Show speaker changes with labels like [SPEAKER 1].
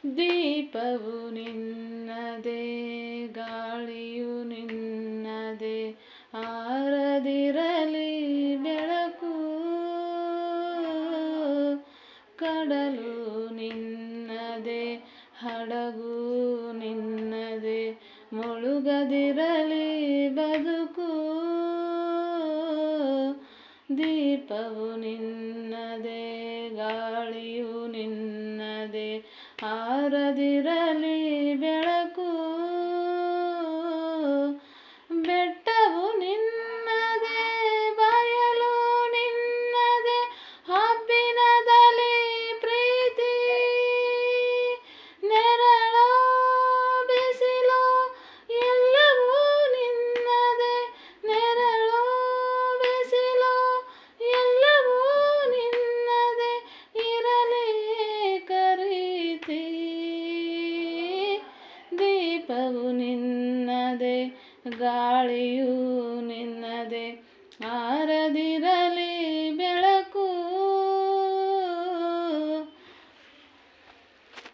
[SPEAKER 1] ದೀಪವು ನಿನ್ನದೇ, ಗಾಳಿಯು ನಿನ್ನದೇ, ಆರದಿರಲಿ ಬೆಳಕು. ಕಡಲು ನಿನ್ನದೇ, ಹಡಗು ನಿನ್ನದೇ, ಮುಳುಗದಿರಲಿ ಬದುಕು. ದೀಪವು ನಿನ್ನದೇ, ಗಾಳಿಯು ನಿನ್ನದೇ, ಆರದಿರಲಿ ಬೆಳಕು. ಬೆಟ್ಟವು ನಿನ್ನದೇ, ಬಯಲು ನಿನ್ನದೇ, ಹಬ್ಬಿನದಲ್ಲಿ ಪ್ರೀತಿ. ನೆರಳೋ ಬಿಸಿಲೋ ಎಲ್ಲವೂ ನಿನ್ನದೇ, ನೆರಳೋ ಬಿಸಿಲೋ ಎಲ್ಲವೂ ನಿನ್ನದೇ, ಇರಲಿ ಕರೀತಿ. ದೀಪವು ನಿನ್ನದೇ, ಗಾಳಿಯು ನಿನ್ನದೇ, ಆರದಿರಲಿ